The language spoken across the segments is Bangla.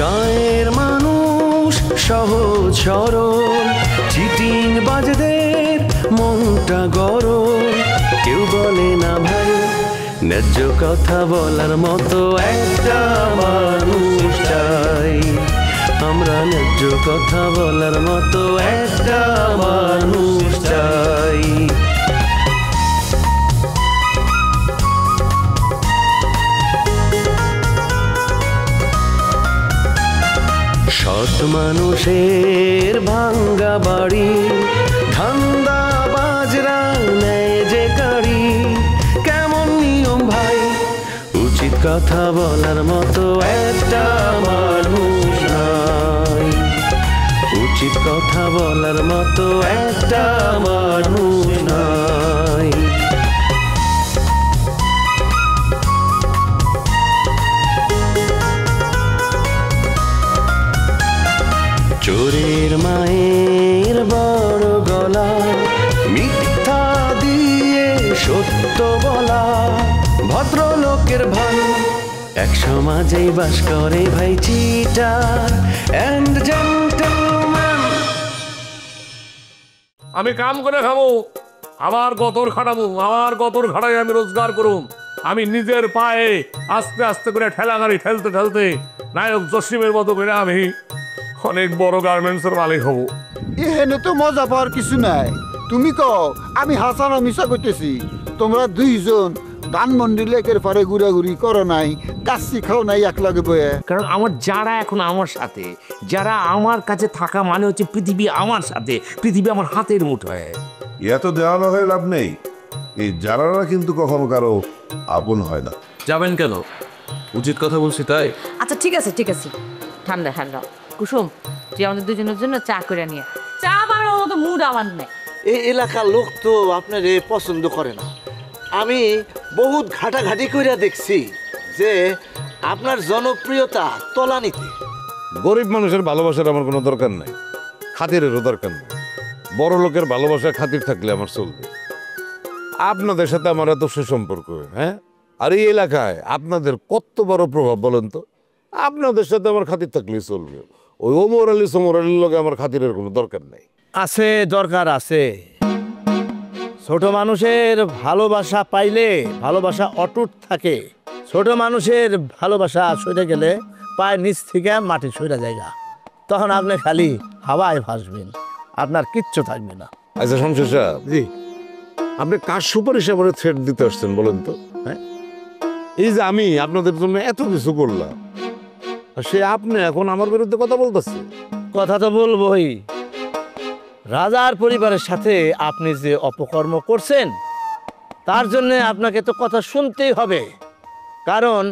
গায়ের মানুষ সহজ সরল, চিটিং বাজদের মনটা গরম। কেউ বলে না ভাই ন্যায্য কথা বলার মতো একটা মানুষ চাই। আমরা ন্যায্য কথা বলার মতো একটা মানুষ চাই। সৎ মানুষের ভাঙ্গা বাড়ি, ধান্দা বাজরা নেয় যে কাড়ি। কেমন নিয়ম ভাই, উচিত কথা বলার মতো একটা মানুষ নাই। উচিত কথা বলার মতো একটা মানুষ নাই। চোরের মায়ের বড় গলা, মিথ্যা দিয়ে সত্য বলা, ভদ্রলোকের ভান এক সমাজেই বাস করে ভাই চিটার এন্ড জেন্টলম্যান। আমি কাম করে খাবো, আমার গতর খাটাবো, আমার গতর খাটাই আমি রোজগার করুম। আমি নিজের পায়ে আস্তে আস্তে করে ঠেলা গাড়ি ঠেলতে ঠেলতে নায়ক জসিমের মতো করে আমি অনেক বড় গার্মেন্টসের মালিক হব। এখানে তো মজা পাওয়ার কিছু নাই। তুমি কও আমি হাসানা মিশা করতেছি। তোমরা দুইজন ধানমন্ডি লেকের পারে ঘুরাঘুরি করো নাই, কাচ্চি খাও নাই একলাগে বয়ে। কারণ আমার যারা এখন আমার সাথে, যারা আমার কাছে থাকা মানে হচ্ছে পৃথিবী আমার সাথে, পৃথিবী আমার হাতের মুঠোয়। এত দেওয়ানো হয়ে লাভ নেই। এই যারারা কিন্তু কখনো কারো আপন হয় না। যাবেন কেন? উচিত কথা বলছি তাই। আচ্ছা ঠিক আছে ঠিক আছে, ঠান্ডা ঠান্ডা। কুসুম তুই আমাদের দুজনের জন্য চা করে নিয়ে। চা বানানোর মতো মুড আমার নেই। এই এলাকার লোক তো আপনার পছন্দ করে না। আমি বহুত ঘাটাঘাটি কইরা দেখছি যে আপনার জনপ্রিয়তা তলানিতে। গরিব মানুষের ভালোবাসার আমার কোনো দরকার নাই, খাতিরেরও দরকার নেই। বড় লোকের ভালোবাসা খাতির থাকলে আমার চলবে। আপনাদের সাথে আমার এত সুসম্পর্ক, হ্যাঁ? আর এই এলাকায় আপনাদের কত বড় প্রভাব বলেন তো? আপনাদের সাথে আমার খাতির থাকলেই চলবে। ওই ওমর আলী সোমর আলীর লোকে আমার খাতিরের কোনো দরকার নাই। আছে, দরকার আছে। ছোট মানুষের ভালোবাসা পাইলে ভালোবাসা অটুট থাকে। ছোট মানুষের ভালোবাসা সরে গেলে পায়ের নিচ থেকে মাটি সরে জায়গা, তখন আপনি খালি হাওয়ায় ভাসবেন, আপনার কিচ্ছু থাকবে না। আচ্ছা শমশের সাহেব, জি, আপনি কার সুপারিশ আমার থ্রেট দিতে আসছেন বলেন তো? হ্যাঁ, এই যে আমি আপনাদের জন্য এত কিছু করলাম, সে আপনি এখন আমার বিরুদ্ধে কথা বলতেছে। কথা তো বলবোই। রাজার পরিবারের সাথে আপনি যে অপকর্ম করছেন তার জন্য আপনাকে তো কথা শুনতেই হবে। কারণ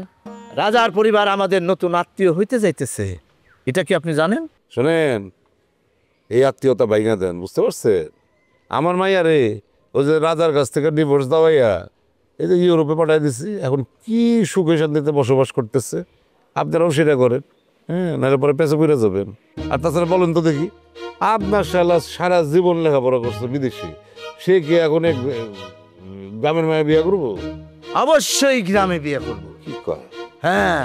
রাজার পরিবার আমাদের নতুন আত্মীয় হইতে যাইতেছে, এটা কি আপনি জানেন? শোনেন, এই আত্মীয়তা ভাইঙা দেন, বুঝতে পারছেন? আমার মাইয়া রে ওই যে রাজার কাছ থেকে ডিভোর্স দেওয়াইয়া এই যে ইউরোপে পাঠাই দিছি, এখন কি সুখে শান্তিতে বসবাস করতেছে। আপনারাও সেটা করেন, হ্যাঁ, নাহলে পরে পেছে পড়ে যাবেন। আর তাছাড়া বলেন তো দেখি, আপনার শালা সারা জীবন লেখাপড়া করছে বিদেশি, সে কি এখন এক গ্রামের মায়া বিয়ে করবো? অবশ্যই গ্রামে বিয়ে করব। কি কয়? হ্যাঁ,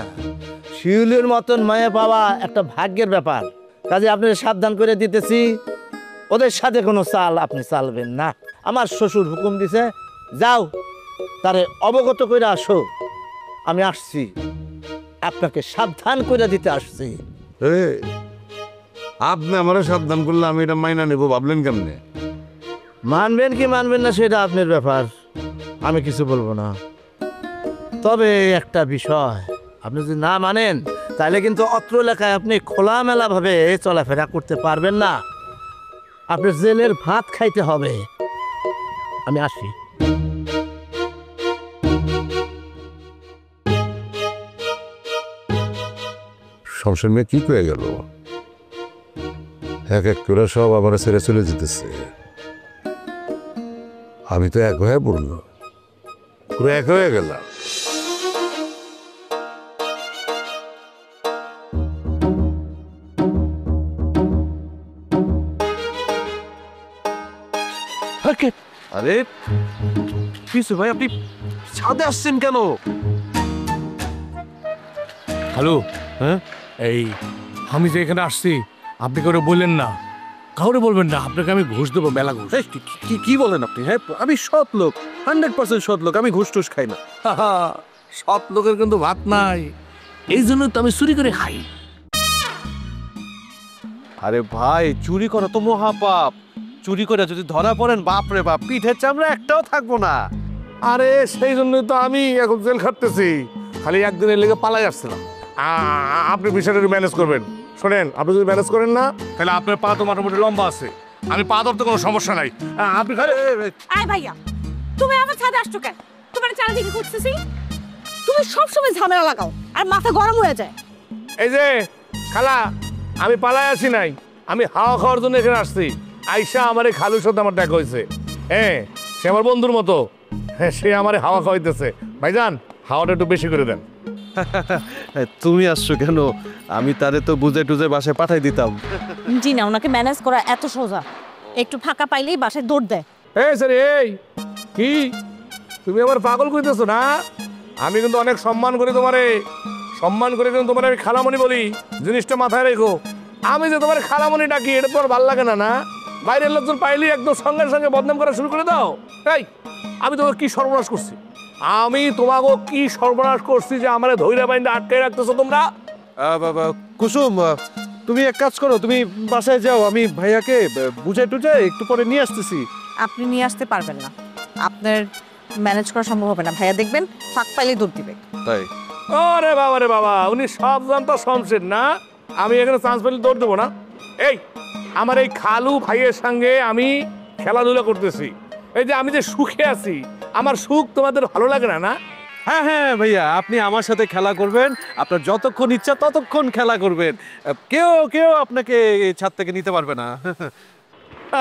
শিউলির মতন মায়া পাওয়া একটা ভাগ্যের ব্যাপার। কাজে আপনাকে সাবধান করে দিতেছি, ওদের সাথে কোনো চাল আপনি চালবেন না। আমার শ্বশুর হুকুম দিছে, যাও তারে অবগত করে আসো। আমি আসছি, আপনাকে সাবধান করে দিতে আসছি। আপনি আমারে সাবধান করলে আমি এটা মাইনা নেবো ভাবলেন কেমনে? মানবেন কি মানবেন না সেটা আপনার ব্যাপার, আমি কিছু বলবো না। তবে একটা বিষয়, আপনি যদি না মানেন তাহলে কিন্তু অত্র এলাকায় আপনি খোলামেলা ভাবে চলাফেরা করতে পারবেন না। আপনি জেলের ভাত খাইতে হবে। আমি আসি। শমশের মেয়ে কি কয়ে গেল? এক এক করে সব আমার ছেড়ে চলে যেতেছে। আমি তো এক হয়ে পড়লো, পুরো এক হয়ে গেলাম। আরে কিছু ভাই, আপনি ছাদে আসছেন কেন? হ্যালো, হ্যাঁ এই আমি যে এখানে আসছি আপনি কাউরে বললেন না, কাউরে বলবেন না, আপনাকে আমি ঘুষ দেবো, মেলা ঘুষ। এই, কি বলেন আপনি? হ্যাঁ, আমি সৎ লোক, 100% সৎ লোক, আমি ঘুষ টুস খাই না। সৎ লোকের কিন্তু ভাত নাই, এই জন্য তো আমি চুরি করে খাই। আরে ভাই, চুরি করা তো মহাপাপ। চুরি করে যদি ধরা পড়েন, বাপ রে বাপ, পিঠের চামড়া একটাও থাকবো না। আরে সেই জন্যই তো আমি এখন জেল খাটতেছি, খালি একদিনের লেগে পালাই আসছিলাম। আপনি বিষয়টা ম্যানেজ করবেন। শোনেন, আপনি যদি ম্যানেজ করেন না, তাহলে আপনার পা তো মোটামুটি লম্বা আছে, আমি পা ধরতে কোনো সমস্যা নাই। আপনি খালি আয় ভাইয়া, তুমি আমার ছাদে আসছো কেন? তোমার চারিদিকে খুঁজতেছি, তুমি সবসময় ঝামেলা লাগাও আর মাথা গরম হয়ে যায়। এই যে খালা, আমি পালাই আসি নাই, আমি হাওয়া খাওয়ার জন্য এখানে আসছি। আইসা আমার এই খালুর সাথে আমার দেখা হয়েছে। হ্যাঁ, সে আমার বন্ধুর মতো। হ্যাঁ, সে আমার হাওয়া খাওয়াইতেছে। ভাইজান, হাওয়াটা একটু বেশি করে দেন। তুমি আসছো কেন? আমি তারে তো বুঝে টুজে বাসায় পাঠাই দিতাম। জি না, ওনাকে ম্যানেজ করা এত সোজা, একটু ফাঁকা পাইলেই বাসায় দৌড় দেয়। এই স্যার, এই কি তুমি আমার পাগল করিতেছো না? আমি কিন্তু অনেক সম্মান করি তোমারে, সম্মান করে কিন্তু তোমার আমি খালামণি বলি, জিনিসটা মাথায় রেখো। আমি যে তোমার খালামণি ডাকি, এটা তোমার ভালো লাগে না? না, বাইরের লোকজন পাইলেই একদম সঙ্গে সঙ্গে বদনাম করা শুরু করে দাও। এই, আমি তোমাকে কি সর্বনাশ করছি? আমি তোমাকে কি সর্বনাশ করছি যে আমার ধৈর্য বাইন্দা আটকে রাখতেছো তোমরা? কুসুম, তুমি এক কাজ করো, তুমি বাসায় যাও, আমি ভাইয়াকে বুঝাই টুঝাই একটু পরে নিয়ে আসতেছি। আপনি নিয়ে আসতে পারবেন না, আপনার ম্যানেজ করা সম্ভব হবে না। ভাইয়া দেখবেন ফাঁক পাইলেই দৌড় দিবে। তাই? ওরে বাবা রে বাবা, উনি সব জানতো শমশের না, আমি এখানে চান্স পেলে দৌড় দেবো না? এই, আমার এই খালু ভাইয়ের সঙ্গে আমি খেলাধুলা করতেছি, এই যে আমি যে সুখে আছি, আমার সুখ তোমাদের ভালো লাগে না? না, হ্যাঁ হ্যাঁ ভাইয়া, আপনি আমার সাথে খেলা করবেন, আপনার যতক্ষণ ইচ্ছা ততক্ষণ খেলা করবেন, কেউ আপনাকে এই ছাদ থেকে নিতে পারবে না।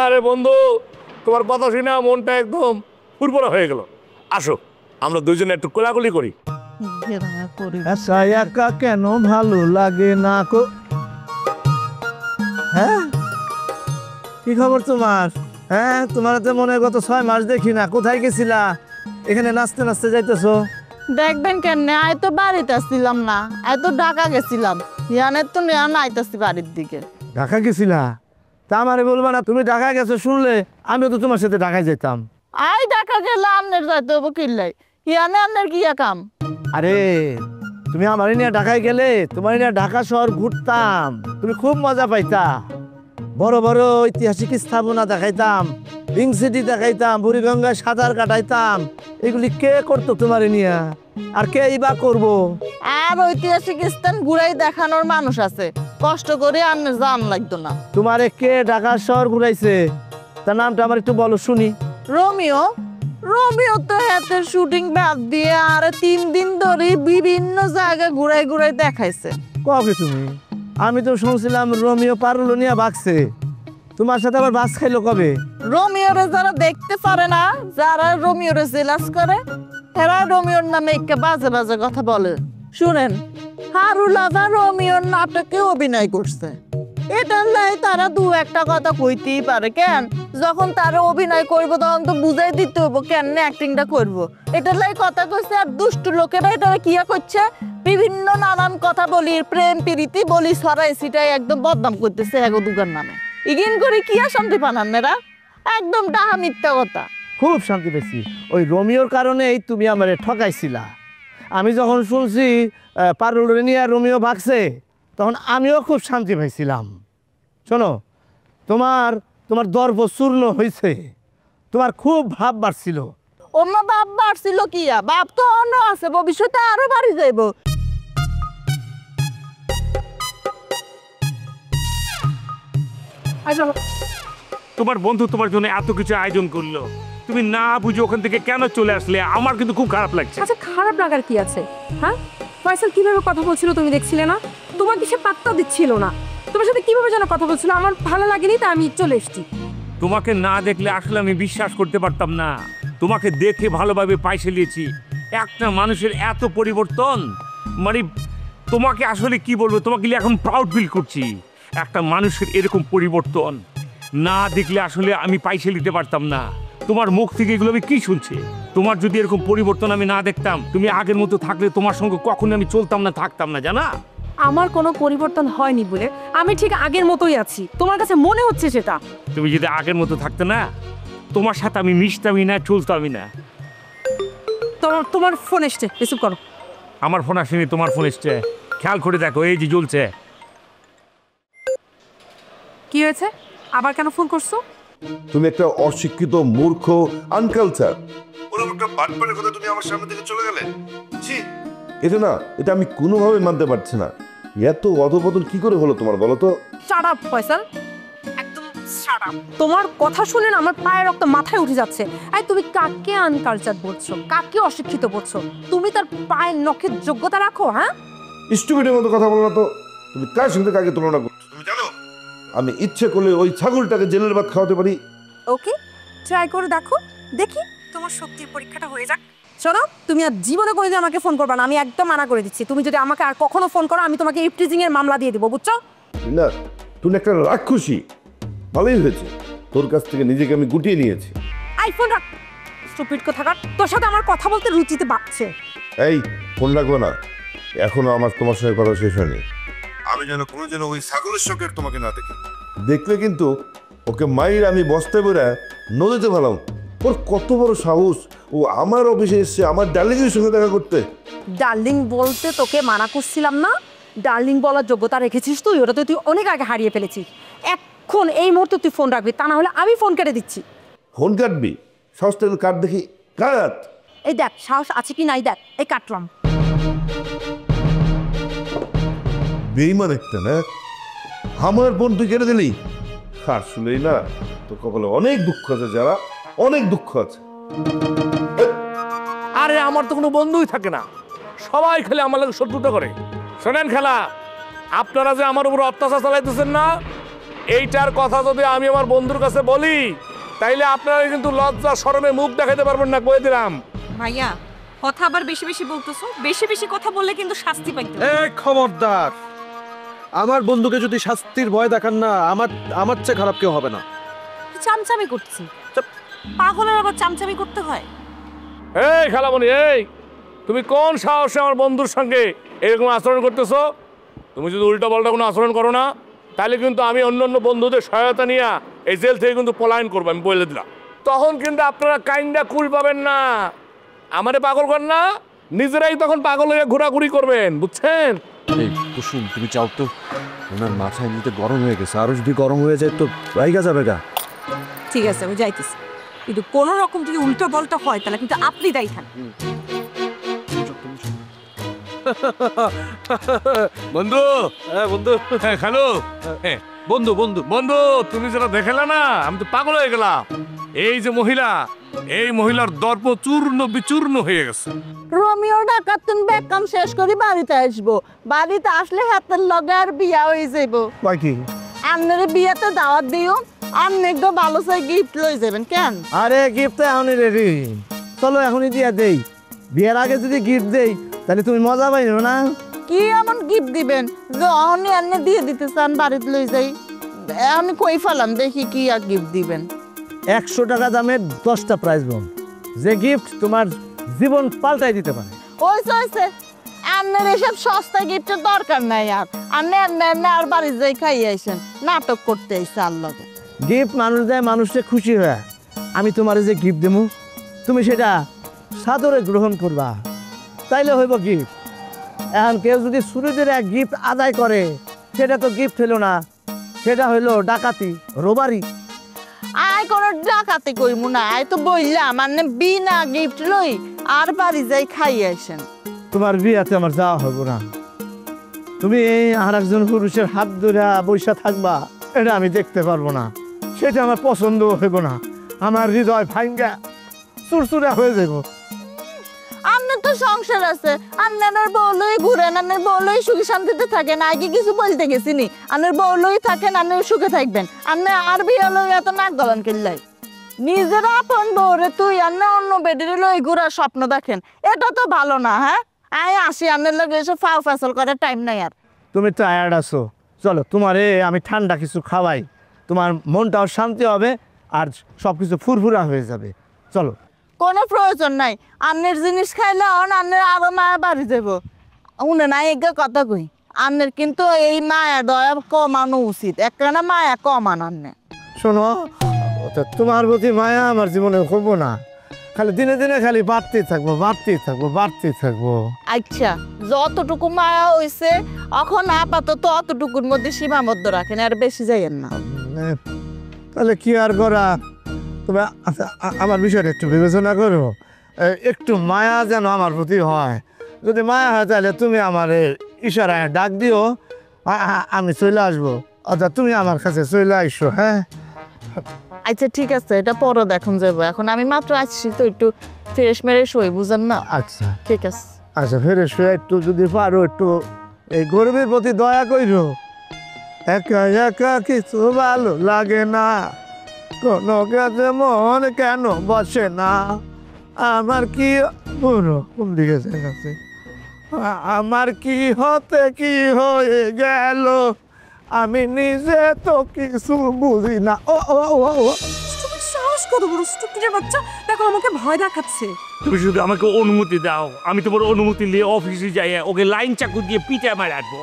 আরে বন্ধু, তোমার কথা শুনে মনটা একদম ফুরফুরা হয়ে গেল। আসো, আমরা দুজনে একটু কোলাকুলি করি। আচ্ছা, একা কেন ভালো লাগে না কো? হ্যাঁ, কি খবর তোমার? হ্যাঁ, তোমার তো মনে গত 6 মাস দেখি না, কোথায় গেছিলা? এখানে নাচতে নাচতে যাইতেছো? দেখবেন কেন, আয় তো বাড়িতে আসছিলাম না, আয় তো ঢাকা গেছিলাম, ইয়ানের তো নেয়া আইতাছি বাড়ির দিকে। ঢাকা গেছিলা? তা আমারে বলবা না, তুমি ঢাকা গেছো শুনলে আমিও তো তোমার সাথে ঢাকায় যেতাম। আয় ঢাকা গেলে আমনের যাইতে হবো কিল্লাই, ইয়ানে আমনের কিয়া কাম? আরে তুমি আমার নিয়ে ঢাকায় গেলে তোমার নিয়ে ঢাকা শহর ঘুরতাম, তুমি খুব মজা পাইতা। বড় বড় ঐতিহাসিক স্থাপনা দেখাইতাম, পিঙ্ক সিটি দেখাইতাম, বুড়িগঙ্গায় সাঁতার কাটাইতাম। এগুলি কে করতো তোমার নিয়ে, আর কে বা করবো? আর ঐতিহাসিক স্থান ঘুরাই দেখানোর মানুষ আছে, কষ্ট করে আমনের জান লাগতো না। তোমারে কে ঢাকা শহর ঘুরাইছে, তার নামটা আমার একটু বলো শুনি। রোমিও। রোমিও তো হাতে শুটিং বাদ দিয়ে আর 3 দিন ধরে বিভিন্ন জায়গা ঘুরাই ঘুরাই দেখাইছে। কবে তুমি? আমি তো শুনছিলাম রোমিও পারলো নিয়ে ভাগছে, তোমার সাথে আবার বাস খাইলো কবে? রোমিওরে যারা দেখতে পারে না, যারা রোমিওরে জেলাস করে, এরা রোমিওর নামে একটা বাজে বাজে কথা বলে। শুনেন, হারুলাদা রোমিওর নাটকে অভিনয় করছে, এটার লাই তারা 2-1টা কথা কইতেই পারে। কেন, যখন তারা অভিনয় করবো তখন তো বুঝাই দিতে হবো কেন অ্যাক্টিংটা করবো। এটার লাই কথা কইছে, আর দুষ্ট লোকেরা এটা কিয়া করছে, বিভিন্ন নানান কথা বলি, প্রেম প্রীতি বলি, ছড়াই ছিটাই একদম বদনাম করতেছে এগো দুগার নামে। ইগিন করে কিয়া শান্তি পানান মেয়েরা, একদম ডাহা মিথ্যা কথা। খুব শান্তি পেয়েছি, ওই রোমিওর কারণেই তুমি আমারে ঠকাইছিলা। আমি যখন শুনছি পারুল নিয়ে রোমিও ভাগছে, তখন আমিও খুব শান্তি পাইছিলাম। শোনো, তোমার দর্প চূর্ণ হয়েছে, তোমার খুব ভাব বাড়ছিল। ওমা বাপ বাড়ছিল কিয়া, বাপ তো অন্য আছে, ভবিষ্যতে আরো বাড়ি যাইব। তোমার বন্ধু তোমার জন্য এত কিছু আয়োজন করলো, তুমি না বুঝে ওখান থেকে কেন চলে আসলে? আমার কিন্তু খুব খারাপ লাগছে। আচ্ছা, খারাপ লাগার কি আছে? হ্যাঁ, ফয়সাল কিভাবে কথা বলছিল তুমি দেখছিলে না? তোমাকে সে পাত্তা দিচ্ছিল না, তোমার সাথে কিভাবে যেন কথা বলছিল, আমার ভালো লাগেনি, তাই আমি চলে এসেছি। তোমাকে না দেখলে আসলে আমি বিশ্বাস করতে পারতাম না। তোমাকে দেখে ভালোভাবে পাইছে নিয়েছি। একটা মানুষের এত পরিবর্তন, মানে তোমাকে আসলে কি বলবো, তোমাকে এখন প্রাউড ফিল করছি। একটা মানুষের এরকম পরিবর্তন না দেখলে আসলে আমি পাইছে নিতে পারতাম না। তোমার মুখ থেকে এগুলো আমি কি শুনছি? তোমার যদি এরকম পরিবর্তন আমি না দেখতাম, তুমি আগের মতো থাকলে তোমার সঙ্গে কখনো আমি চলতাম না, থাকতাম না, জানা? আমার কোনো পরিবর্তন হয়নি বলে আমি ঠিক আগের মতোই আছি, তোমার কাছে মনে হচ্ছে সেটা। তুমি যদি আগের মতো থাকতে না, তোমার সাথে আমি মিশতামই না, চলতামই না। তোমার ফোন এসছে, রিসিভ করো। আমার ফোন আসেনি, তোমার ফোন এসছে। খেয়াল করে দেখো, এই যে জ্বলছে। কি হয়েছে, আবার কেন ফোন করছো? তুমি একটা অশিক্ষিত মূর্খ আনকালচার ওরকম একটা বাটপারের কথা তুমি আমার সামনে থেকে চলে গেলে। ছি, এটা আমি কোনোভাবে মানতে পারছি না। এত অধপতন কি করে হলো তোমার বলো তো? শাট আপ ফয়সাল, একদম শাট আপ। তোমার কথা শুনে না আমার পায়ের রক্ত মাথায় উঠে যাচ্ছে। এই তুমি কাকে আনকালচার বলছো, কাকে অশিক্ষিত বলছো? তুমি তার পায়ের নখের যোগ্যতা রাখো? হ্যাঁ, স্টুপিডের মতো কথা বলো না তো। তুমি কার সঙ্গে কাকে তুলনা করছো? তুমি জানো আমি ইচ্ছে করলে ওই ছাগলটাকে জেলের ভাত খাওয়াতে পারি। ওকে, ট্রাই করে দেখো, দেখি তোমার শক্তির পরীক্ষাটা হয়ে যাক। শোনো, তুমি আর জীবনে কোনোদিন আমাকে ফোন করবে না, আমি একদম মানা করে দিচ্ছি। তুমি যদি আমাকে আর কখনো ফোন করো, আমি তোমাকে ইফটিজিং এর মামলা দিয়ে দেবো, বুঝছো? না, তুমি একটা রাক্ষসী। ভালোই হয়েছে, তোর কাছ থেকে নিজেকে আমি গুটিয়ে নিয়েছি। আইফোন রাখ, স্টুপিড কোথাকার। তোর সাথে আমার কথা বলতে রুচিতে বাড়ছে। এই ফোন রাখবো না, এখনো আমার তোমার সঙ্গে কথা শেষ হয়নি। আমি যেন কোনো ওই ছাগলের শখের তোমাকে না দেখি। দেখলে কিন্তু ওকে মাইর আমি বস্তায় বেড়া নদীতে ফেলাম। ওর কত বড় সাহস, ও আমার অফিসে এসছে আমার ডার্লিংয়ের সঙ্গে দেখা করতে। ডার্লিং বলতে তোকে মানা করছিলাম না? ডার্লিং বলার যোগ্যতা রেখেছিস তুই, ওটা তো তুই অনেক আগে হারিয়ে ফেলেছিস। এখন এই মুহূর্তে তুই ফোন রাখবি, তা না হলে আমি ফোন কেটে দিচ্ছি। ফোন কাটবি? সাহস থাকলে কাট দেখি, কাট। এই দেখ সাহস আছে কি নাই, দেখ এই কাটলাম। বেইমান একটা না, আমার বোন তুই কেটে দিলি। আসলেই না, তোর কপালে অনেক দুঃখ আছে, যারা অনেক দুঃখ আছে। আরে আমার তো কোনো বন্ধুই থাকে না, সবাই খালি আমার লাগে শত্রুতা করে। শোনেন খেলা, আপনারা যে আমার উপর অত্যাচার চালাইতেছেন না, এইটার কথা যদি আমি আমার বন্ধুর কাছে বলি, তাইলে আপনারা কিন্তু লজ্জা শরমে মুখ দেখাতে পারবেন না, কয়ে দিলাম। ভাইয়া, কথা আবার বেশি বেশি বলতেছো। বেশি বেশি কথা বললে কিন্তু শাস্তি পাইতে। এই খবরদার, আমার বন্ধুকে যদি শাস্তির ভয় দেখান না, আমার চেয়ে খারাপ কেউ হবে না। চামচামি করছি, পাগলের আবার চামচামি করতে হয়? এই খালামণি, এই তুমি কোন সাহসে আমার বন্ধুর সঙ্গে এরকম আচরণ করতেছো? তুমি যদি উল্টা পাল্টা কোনো আচরণ করো না, তাহলে কিন্তু আমি অন্য অন্য বন্ধুদের সহায়তা নিয়ে এই জেল থেকে কিন্তু পলায়ন করবো, আমি বলে দিলাম। তখন কিন্তু আপনারা কাইন্ডা কুল পাবেন না, আমারে পাগল করেন না, নিজেরাই তখন পাগল হয়ে ঘোরাঘুরি করবেন, বুঝছেন? এই কুসুম, তুমি চাও তো? ওনার মাথা এমনিতে গরম হয়ে গেছে, আরো যদি গরম হয়ে যায় তো রাইগা যাবে গা। ঠিক আছে, আমি যাইতেছি, কিন্তু কোন রকম যদি উল্টো পাল্টা হয় তাহলে কিন্তু আপনি দায়ী থাকবেন। বন্ধু, হ্যাঁ বন্ধু, হ্যাঁ খালু, হ্যাঁ বন্ধু বন্ধু বন্ধু, তুমি যেটা দেখালে না, আমি তো পাগল হয়ে গেলাম। এই যে মহিলা, এই মহিলার দর্প চূর্ণ বিচূর্ণ হয়ে গেছে। রোমিও ডাকাতুন বেকাম শেষ করে বাড়িতে আসবো, বাড়িতে আসলে হাতের লগে আর বিয়া হয়ে যাইব। কি আপনার বিয়াতে দাওয়াত দিও, আপনি একটু ভালো চাই গিফট লই যাবেন। কেন? আরে গিফট তো এখনই রেডি, চলো এখনই দিয়া দেই। বিয়ের আগে যদি গিফট দেই তাহলে তুমি মজা পাইবে না। কি এমন গিফট দিবেন যে অহনি আপনি দিয়ে দিতে চান বাড়িতে লই যাই? আমি কই ফেলাম দেখি কি আর গিফট দিবেন। 100 টাকা দামের 10টা প্রাইজ বম, যে গিফট তোমার জীবন পাল্টাই দিতে পারে। ওইসে আপনার এসব সস্তা গিফটের দরকার নাই। আর আপনি আর বাড়ি যাই খাই আইসেন, নাটক করতে আইসে আল্লাহকে। গিফট মানুষ দেয় মানুষকে খুশি হয়ে। আমি তোমার যে গিফট দেবো তুমি সেটা সাদরে গ্রহণ করবা, তাইলে হইব গিফট। এখন কেউ যদি শুরুদের এক গিফট আদায় করে, সেটা তো গিফট হইল না, সেটা হইল ডাকাতি, রোবারি। আয় কোনো ডাকাতি কইমু না, আয় তো বললাম মানে বিনা গিফট লই আর বাড়ি যাই খাই আইসেন। তোমার বিয়াতে আমার যাওয়া হইব না। তুমি আর একজন পুরুষের হাত ধরে বৈশা থাকবা, এটা আমি দেখতে পারবো না, সেটা আমার পছন্দ হইব না। আমার হৃদয় ভাঙ্গা চুরচুরা হয়ে যাব। আপনার তো সংসার আছে, আপনার বউলই ঘুরেন, আপনার বউলই সুখে শান্তিতে থাকেন। আগে কিছু বলতে গেছি নি, আপনার বউলই থাকেন, আপনার সুখে থাকবেন। আপনি আর বিয়ে লই এত নাক গলান কিল্লাই। নিজের আপন বউরে তুই আপনি অন্য বেডের লই ঘুরার স্বপ্ন দেখেন, এটা তো ভালো না। হ্যাঁ, আয় আসি, আপনার লগে এসে ফাও ফেসল করার টাইম নাই আর। তুমি টায়ার্ড আছো, চলো তোমারে আমি ঠান্ডা কিছু খাওয়াই, তোমার মনটাও শান্তি হবে আর সব কিছু ফুরফুরা হয়ে যাবে। চলো। কোনো প্রয়োজন নাই, আপনার জিনিস খাইলে আপনার আরো মায়া বাড়ি যাব। উনে নাই এক কথা কই, আন্নের কিন্তু এই মায়া দয়া কমানো উচিত একটা মায়া কমান আন্নে। শোনো, তোমার প্রতি মায়া আমার জীবনে হবো না, খালি দিনে দিনে খালি বাড়তেই থাকবো, বাড়তেই থাকবো, বাড়তেই থাকবো। আচ্ছা, যতটুকু মায়া হইছে এখন আপাতত অতটুকুর মধ্যে সীমাবদ্ধ রাখেন, আর বেশি যাইয়েন না। তাহলে কি আর করা, তবে আমার বিষয়টা একটু বিবেচনা করো, একটু মায়া যেন আমার প্রতি হয়। যদি মায়া হয় তাহলে তুমি আমার ইশারায় ডাক দিও, আমি চলে আসবো, অর্থাৎ তুমি আমার কাছে চলে আসো। হ্যাঁ আচ্ছা ঠিক আছে, এটা পরে দেখুন যাবো, এখন আমি মাত্র আসছি তো, একটু ফ্রেশ মেরেশ হই, বুঝেন না? আচ্ছা ঠিক আছে। আচ্ছা ফেরে শুয়ে একটু যদি পারো একটু এই গরিবের প্রতি দয়া কইরো। একা একা কিছু ভালো লাগে না, কোনো কাজে মন কেন বসে না, আমার কি পুরো কোন দিকে গেছে, আমার কি হতে কি হয়ে গেল, আমি নিজে তো কিছু বুঝি না। ও ও ও ও সাহস কত বড় স্টুপিডের বাচ্চা, দেখো আমাকে ভয় দেখাচ্ছে। তুমি শুধু আমাকে অনুমতি দাও, আমি তোমার অনুমতি নিয়ে অফিসে যাই, ওকে লাইন চাকু দিয়ে পিঠে মারে আসবো।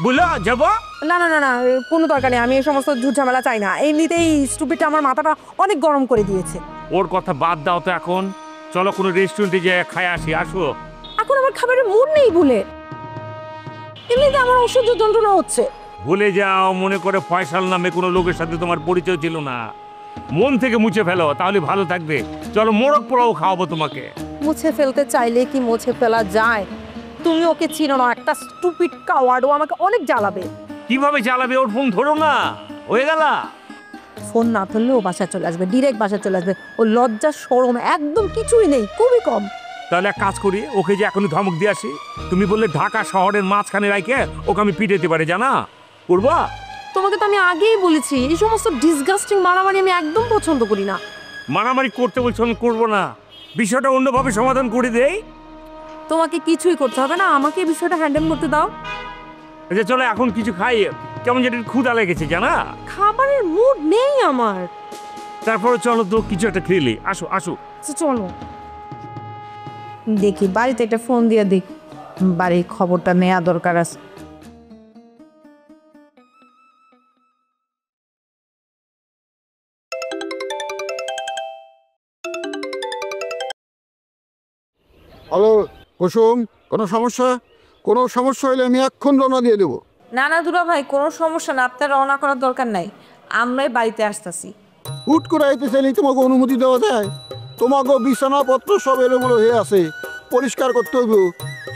বলো যাবো? না না না না, কোনো দরকার নেই, আমি এই সমস্ত ঝুট ঝামেলা চাই না। এমনিতেই স্টুপিডটা আমার মাথাটা অনেক গরম করে দিয়েছে। ওর কথা বাদ দাও তো, এখন চলো কোনো রেস্টুরেন্টে যাই খাই আসি। আসো। এখন আমার খাবারের মুড নেই বলে, এমনিতে আমার অসহ্য যন্ত্রণা হচ্ছে। ভুলে যাও, মনে করে ফয়সাল নামে কোনো লোকের সাথে তোমার পরিচয় ছিল না, মন থেকে মুছে ফেলো, তাহলে ভালো থাকবে। চলো মোরগ পোলাও খাওয়াবো তোমাকে। মুছে ফেলতে চাইলে কি মুছে ফেলা যায়? তুমি ওকে চিনো না, একটা স্টুপিড কাওয়ার্ড, ও আমাকে অনেক জ্বালাবে। কিভাবে জ্বালাবে? ওর ফোন ধরো না, হয়ে গেল। ফোন না ধরলে ও বাসায় চলে আসবে, ডিরেক্ট বাসায় চলে আসবে। ও লজ্জা শরম একদম কিছুই নেই, খুবই কম। তাহলে এক কাজ করি, ওকে যে এখনই ধমক দিয়ে আসি। তুমি বললে ঢাকা শহরের মাঝখানে রাখে ওকে আমি পিটাতে পারি, জানা করবা? তোমাকে তো আমি আগেই বলেছি, এই সমস্ত ডিসগাস্টিং মারামারি আমি একদম পছন্দ করি না। মারামারি করতে বলছো, আমি করবো না, বিষয়টা অন্যভাবে সমাধান করে দেই। তোমাকে কিছুই করতে হবে না, আমাকে এই বিষয়টা হ্যান্ডেল করতে দাও। আচ্ছা চলো এখন কিছু খাই, কেমন যেটা ক্ষুধা লেগেছে জানা। খাবারের মুড নেই আমার। তারপরে চলো তো কিছু একটা খেলি। আসো আসো। চলো দেখি, বাড়িতে একটা ফোন দিয়ে দেখ, বাড়ির খবরটা নেওয়া দরকার আছে। হ্যালো কুসুম, কোনো সমস্যা? কোনো সমস্যা হলে আমি এক্ষণ রওনা দিয়ে দেবো। না না দুলা ভাই, কোনো সমস্যা না, আপনার রওনা করার দরকার নাই, আমরাই বাড়িতে আসতেছি। হুট করে আইতে চাইলেই তোমাকে অনুমতি দেওয়া যায়? তোমাকে বিছানাপত্র সব এলোমেলো হয়ে আছে, পরিষ্কার করতে হইব।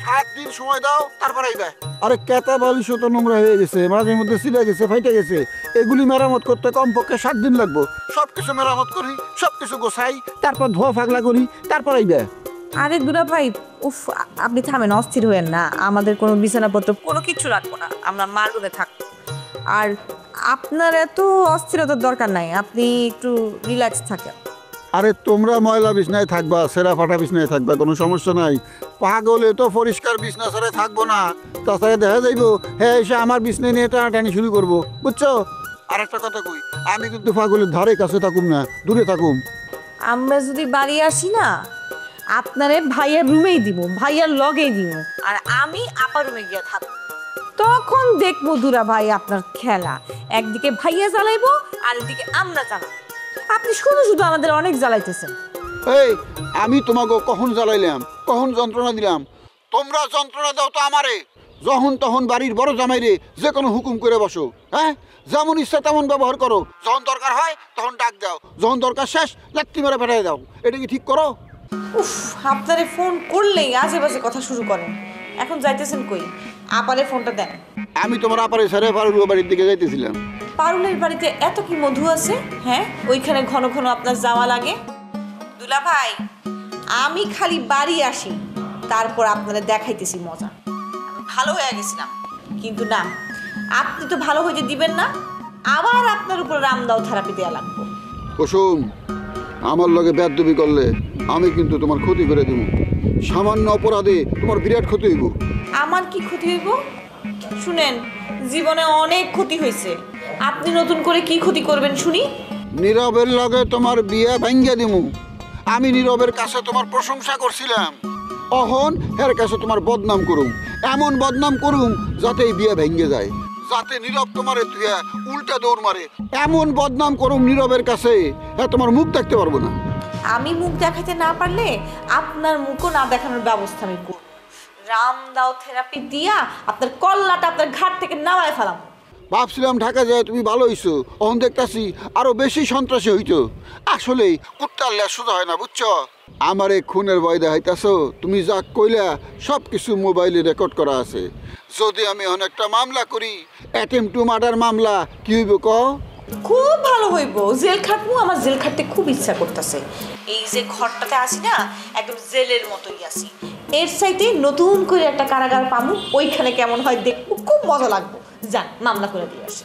7 দিন সময় দাও, তারপর আইবা। আরে কেতা বালিশ তো নোংরা হয়ে গেছে, মাঝে মধ্যে ছিঁড়ে গেছে, ফাইটে গেছে, এগুলি মেরামত করতে কমপক্ষে 7 দিন লাগবো। সব কিছু মেরামত করি, সব কিছু গোছাই, তারপর ধোয়া ফাগলা করি, তারপর আইবা। আরে দুলা ভাই, উফ, আপনি থামেন, অস্থির হয়েন না, আমাদের কোনো বিছানাপত্র কোনো কিছু রাখবো না, আমরা মার রুমে থাকবো। আর আপনার এত অস্থিরতার দরকার নাই, আপনি একটু রিল্যাক্স থাকেন। আরে তোমরা ময়লা বিছনায় থাকবা, সেরা ফাটা বিছনায় থাকবা, কোনো সমস্যা নাই। পাগলে তো পরিষ্কার বিছনা ছাড়া থাকবো না, তাছাড়া দেখা যাইবো হ্যাঁ এসে আমার বিছনায় নিয়ে টানাটানি শুরু করবো, বুঝছো? আর একটা কথা কই, আমি কিন্তু পাগলের ধারে কাছে থাকুম না, দূরে থাকুম। আমরা যদি বাড়ি আসি না, আপনারে ভাইয়ার রুমেই দিব, ভাইয়ার লগেই দিব, আর আমি আপার রুমে গিয়ে থাকবো। তখন দেখবো দুলা ভাই আপনার খেলা, একদিকে ভাইয়া জ্বালাইবো আর এদিকে আমরা জ্বালাবো। আপনি শুধু শুধু আমাদের অনেক জ্বালাইতেছেন। এই আমি তোমাকে কখন জ্বালাইলাম, কখন যন্ত্রণা দিলাম? তোমরা যন্ত্রণা দাও তো আমারে, যখন তখন বাড়ির বড় জামাইরে যে কোনো হুকুম করে বসো। হ্যাঁ, যেমন ইচ্ছা তেমন ব্যবহার করো, যখন দরকার হয় তখন ডাক দাও, যখন দরকার শেষ লাত্তি মেরে ফেটাই দাও। এটা কি ঠিক করো? উফ, আপনারে ফোন করলেই আজে বাজে কথা শুরু করেন। এখন যাইতেছেন কই? আপারে ফোনটা দেন। আমি তোমার আপারে ছেড়ে পারুল বাড়ির দিকে যাইতেছিলাম। পারুলের বাড়িতে এত কি মধু আছে? হ্যাঁ, ওইখানে ঘন ঘন আপনার যাওয়া লাগে? দুলা ভাই, আমি খালি বাড়ি আসি, তারপর আপনারা দেখাইতেছি মজা। আমি ভালো হয়ে গেছিলাম, কিন্তু না, আপনি তো ভালো হইতে দিবেন না, আবার আপনার উপর রামদাও থেরাপি দেওয়া লাগবে। কুসুম, আমার লগে বেয়াদবি করলে আমি কিন্তু তোমার ক্ষতি করে দেব। সামান্য অপরাধে তোমার বিরাট ক্ষতি হইব। আমার কি ক্ষতি হইব? শুনেন, জীবনে অনেক ক্ষতি হয়েছে, আপনি নতুন করে কি ক্ষতি করবেন শুনি? নীরবের লগে তোমার বিয়ে ভাঙ্গিয়া দিমু। আমি নীরবের কাছে তোমার প্রশংসা করছিলাম, অহন হের কাছে তোমার বদনাম করুম, এমন বদনাম করুম যাতে এই বিয়ে ভেঙে যায়, যাতে নীরব তোমারে তুই উল্টা দৌড় মারে। এমন বদনাম করুম নীরবের কাছে, হ্যাঁ তোমার মুখ দেখতে পারবো না। আমি মুখ দেখাতে না পারলে আপনার মুখও না দেখানোর ব্যবস্থা আমি করব। রামদাও থেরাপি দিয়া আপনার কল্লাটা আপনার ঘাট থেকে নামায় ফেলাম। ভাবছিলাম ঢাকা যায় তুমি ভালো হইছো, অহন দেখতাছি আরো বেশি সন্ত্রাসী হইতো। আসলে কুত্তার লেজ সোজা হয় না, বুঝছো? আমার এই খুনের ভয় দেখাইতাছো, তুমি যা কইলা সব কিছু মোবাইলে রেকর্ড করা আছে। যদি আমি এখন একটা মামলা করি, অ্যাটেম্প টু মার্ডার মামলা, কি হইব ক? খুব ভালো হইব, জেল খাটবো। আমার জেল খাটতে খুব ইচ্ছা করতেছে। এই যে ঘরটাতে আসি না, একদম জেলের মতোই আসি। এর সাইতে নতুন করে একটা কারাগার পামু, ওইখানে কেমন হয় দেখবো, খুব মজা লাগবে। যান মামলা করে দিয়ে আসি।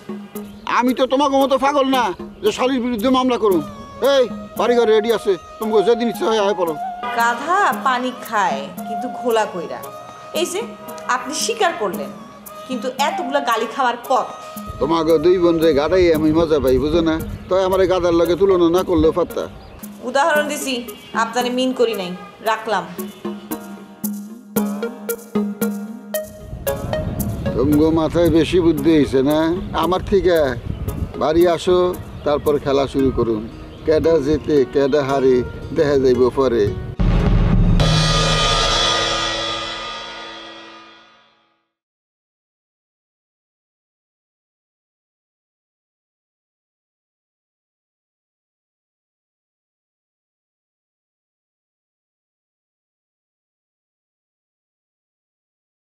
আমি তো তোমাকে মতো পাগল না যে শালীর বিরুদ্ধে মামলা করুন। এই বাড়িঘর রেডি আছে, তোমাকে যেদিন ইচ্ছা হয় আয় পড়ো। গাধা পানি খায় কিন্তু ঘোলা কইরা। এই যে আপনি স্বীকার করলেন, কিন্তু এতগুলো গালি খাওয়ার পর তোমাকে দুই বোন যে গাড়াই আমি মজা পাই, বুঝো না? তাই আমার এই গাদার লগে তুলনা না করলেও পারতা। উদাহরণ দিছি, আপনারে মিন করি নাই, রাখলাম। তোমাকে মাথায় বেশি বুদ্ধি হয়েছে না আমার থেকে? বাড়ি আসো, তারপর খেলা শুরু করুন। কেডা যেতে কেডা হারে দেখা যাইব পরে।